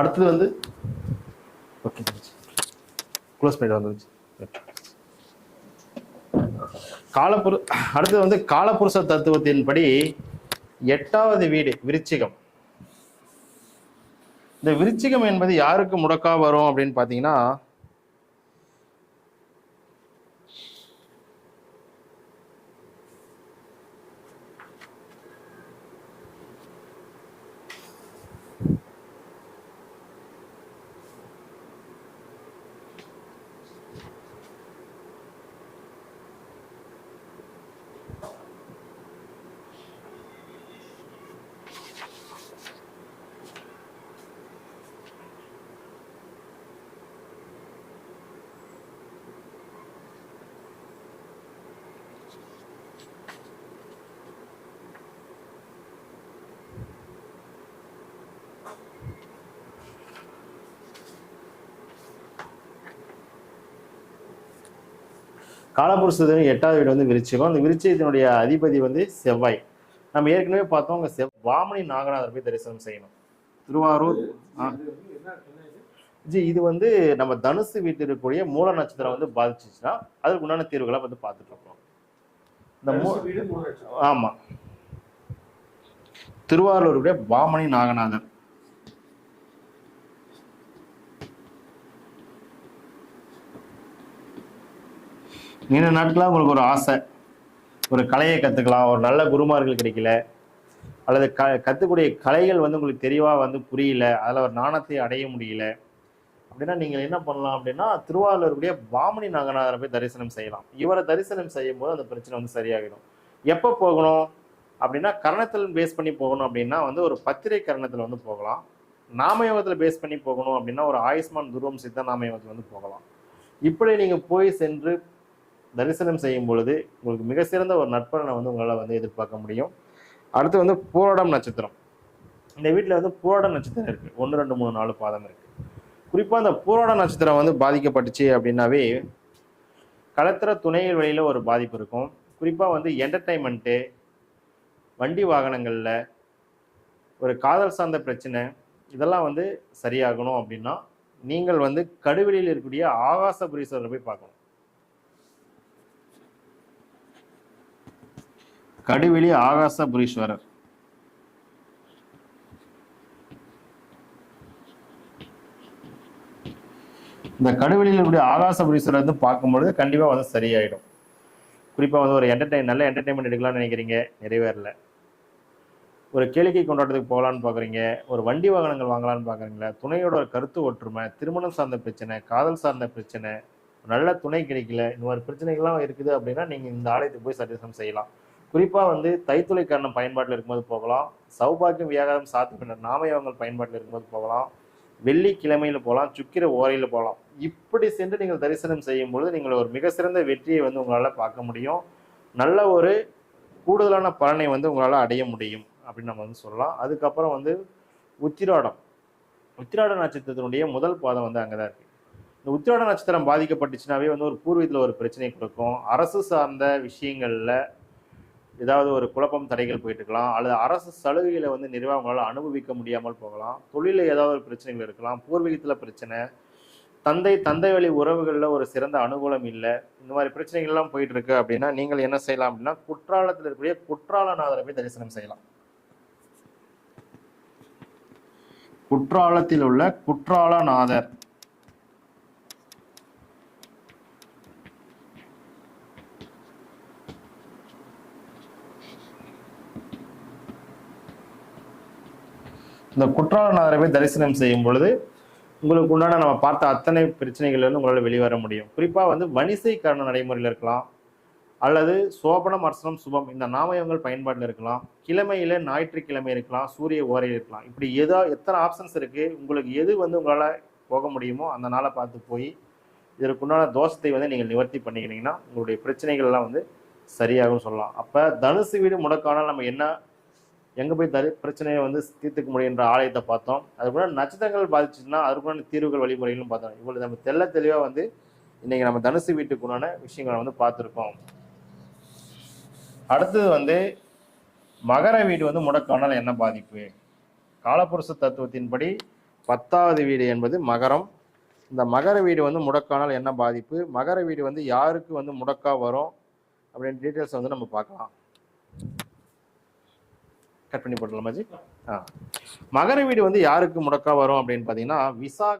அடுத்தது வந்து okay close பண்ணிட்டு வந்துருச்சு. அடுத்தது வந்து காலபுருஷ தத்துவத்தின்படி 8வது வீடு விருச்சிகம். இந்த விருச்சிகம் என்பது யாருக்கு முடக்கா வரும் அப்படின்னு பாத்தீங்கன்னா, காலபுருஷத்தின் 8வது வீடு வந்து விருச்சிகம். அந்த விருச்சிகத்தினுடைய அதிபதி வந்து செவ்வாய். நம்ம ஏற்கனவே பார்த்தோம், அங்க வாமனி நாகநாதர் போய் தரிசனம் செய்யணும். திருவாரூர் இது வந்து நம்ம தனுசு வீட்டில் இருக்கக்கூடிய மூல நட்சத்திரம் வந்து பாதிச்சுச்சுன்னா அதுக்கு உண்டான தீர்வுகளை வந்து பார்த்துட்டு இருக்கோம். இந்த ஆமா, திருவாரூருடைய வாமனி நாகநாதர். நீண்ட நாட்களாக உங்களுக்கு ஒரு ஆசை, ஒரு கலையை கற்றுக்கலாம், ஒரு நல்ல குருமார்கள் கிடைக்கல, அல்லது கற்றுக்கூடிய கலைகள் வந்து உங்களுக்கு தெளிவாக வந்து புரியல, அதில் ஒரு நாணத்தை அடைய முடியல அப்படின்னா நீங்கள் என்ன பண்ணலாம் அப்படின்னா, திருவாரூருடைய வாமனி நாகநாதரை போய் தரிசனம் செய்யலாம். இவரை தரிசனம் செய்யும் போது அந்த பிரச்சனை வந்து சரியாகிடும். எப்போ போகணும் அப்படின்னா, கரணத்தில் பேஸ் பண்ணி போகணும் அப்படின்னா வந்து ஒரு பத்திரை கரணத்தில் வந்து போகலாம். நாமயோகத்தில் பேஸ் பண்ணி போகணும் அப்படின்னா ஒரு ஆயுஷ்மான் துருவம் சித்த நாமயோகத்தில் வந்து போகலாம். இப்படி நீங்கள் போய் சென்று தரிசனம் செய்யும் பொழுது உங்களுக்கு மிக சிறந்த ஒரு நற்பலனை வந்து உங்களால் வந்து எதிர்பார்க்க முடியும். அடுத்து வந்து பூராடம் நட்சத்திரம். இந்த வீட்டில் வந்து பூராடம் நட்சத்திரம் இருக்குது. 1, 2, 3, 4 பாதம் இருக்குது. குறிப்பாக அந்த பூராட நட்சத்திரம் வந்து பாதிக்கப்பட்டுச்சு அப்படின்னாவே களத்திர துணையல் வழியில் ஒரு பாதிப்பு இருக்கும். குறிப்பாக வந்து என்டர்டைன்மெண்ட்டு, வண்டி வாகனங்களில் ஒரு காதல் சார்ந்த பிரச்சனை, இதெல்லாம் வந்து சரியாகணும் அப்படின்னா நீங்கள் வந்து கடுவெளியில் இருக்கக்கூடிய ஆகாசபுரீஸ்வரரை போய் பார்க்கணும். கடுவெளி ஆகாசபுரீஸ்வரர். இந்த கடுவெளியில் இருக்கக்கூடிய ஆகாசபுரீஸ்வரர் வந்து பார்க்கும்பொழுது கண்டிப்பாக வந்து சரியாயிடும். குறிப்பாக வந்து ஒரு நல்ல என்டர்டைன்மெண்ட் எடுக்கலாம்னு நினைக்கிறீங்க, நிறைவேறல. ஒரு கேளிக்கை கொண்டாட்டத்துக்கு போகலான்னு பார்க்குறீங்க, ஒரு வண்டி வாகனங்கள் வாங்கலான்னு பார்க்குறீங்களா, துணையோட ஒரு கருத்து ஒற்றுமை, திருமணம் சார்ந்த பிரச்சனை, காதல் சார்ந்த பிரச்சனை, நல்ல துணை கிடைக்கல, இந்த மாதிரி பிரச்சனைகள்லாம் இருக்குது அப்படின்னா நீங்கள் இந்த ஆலயத்துக்கு போய் தரிசனம் செய்யலாம். குறிப்பாக வந்து தைத்துளை கரணம் பயன்பாட்டில் இருக்கும்போது போகலாம், சௌபாக்கியம் வியாகாரம் சாத்தி பின்னர் நாமயோகங்கள் பயன்பாட்டில் இருக்கும்போது போகலாம், வெள்ளிக்கிழமையில் போகலாம், சுக்கிர ஓரையில் போகலாம். இப்படி சென்று நீங்கள் தரிசனம் செய்யும் பொழுது நீங்கள் ஒரு மிக சிறந்த வெற்றியை வந்து உங்களால் பார்க்க முடியும். நல்ல ஒரு கூடுதலான பலனை வந்து உங்களால் அடைய முடியும் அப்படின்னு நம்ம வந்து சொல்லலாம். அதுக்கப்புறம் வந்து உத்திராடம். உத்திராட நட்சத்திரத்தினுடைய முதல் பாதம் வந்து அங்கே தான் இருக்குது. இந்த உத்திராட நட்சத்திரம் பாதிக்கப்பட்டுச்சுனாவே வந்து ஒரு பூர்வீகத்தில் ஒரு பிரச்சனை கொடுக்கும். அரசு சார்ந்த விஷயங்களில் ஏதாவது ஒரு குழப்பம் தடைகள் போயிட்டு இருக்கலாம், அல்லது அரசு சலுகைகளை வந்து நிர்வாகங்களால் அனுபவிக்க முடியாமல் போகலாம், தொழிலில் ஏதாவது ஒரு பிரச்சனைகள் இருக்கலாம், பூர்வீகத்தில் பிரச்சனை, தந்தை வழி உறவுகளில் ஒரு சிறந்த அனுகூலம் இல்லை, இந்த மாதிரி பிரச்சனைகள்லாம் போயிட்டு இருக்கு அப்படின்னா நீங்கள் என்ன செய்யலாம் அப்படின்னா குற்றாலத்தில் இருக்கக்கூடிய குற்றாலநாதரை போய் தரிசனம் செய்யலாம். குற்றாலத்தில் உள்ள குற்றாலநாதர். இந்த குற்றாலநாதரை போய் தரிசனம் செய்யும் பொழுது உங்களுக்கு உண்டான நம்ம பார்த்த அத்தனை பிரச்சனைகள் வந்து உங்களால் வெளிவர முடியும். குறிப்பாக வந்து வணிசை கரண நடைமுறையில் இருக்கலாம், அல்லது சோபனம், அர்ச்சனம், சுபம் இந்த நாமயங்கள் பயன்பாட்டில் இருக்கலாம், கிழமையில ஞாயிற்றுக்கிழமை இருக்கலாம், சூரிய ஓரையில் இருக்கலாம். இப்படி எத்தனை ஆப்ஷன்ஸ் இருக்குது, உங்களுக்கு எது வந்து உங்களால் போக முடியுமோ அந்த நாளை பார்த்து போய் இதற்குண்டான தோஷத்தை வந்து நீங்கள் நிவர்த்தி பண்ணிக்கிட்டீங்கன்னா உங்களுடைய பிரச்சனைகள்லாம் வந்து சரியாகும் சொல்லலாம். அப்போ தனுசு வீடு முடக்கானால் நம்ம என்ன எங்கே போய் பிரச்சனையை வந்து தீர்த்துக்க முடியுன்ற ஆலயத்தை பார்த்தோம். அதுக்குள்ள நட்சத்திரங்கள் பாதிச்சுன்னா அதுக்குள்ள தீர்வுகள் வழிமுறைகளும் பார்த்தோம். இவ்வளவு நம்ம தெளிவாக வந்து இன்னைக்கு நம்ம தனுசு வீட்டுக்குண்டான விஷயங்களை வந்து பார்த்துருக்கோம். அடுத்தது வந்து மகர வீடு வந்து முடக்கானால் என்ன பாதிப்பு? காலபுருஷ தத்துவத்தின்படி 10வது வீடு என்பது மகரம். இந்த மகர வீடு வந்து முடக்கானால் என்ன பாதிப்பு, மகர வீடு வந்து யாருக்கு வந்து முடக்கா வரும் அப்படின்னு டீட்டெயில்ஸ் வந்து நம்ம பார்க்கலாம். கட் பண்ணி போட்டுடலாமா ஜி? மகர வீடு வந்து யாருக்கு முடக்கா வரும் அப்படின்னு பார்த்தீங்கன்னா, விசா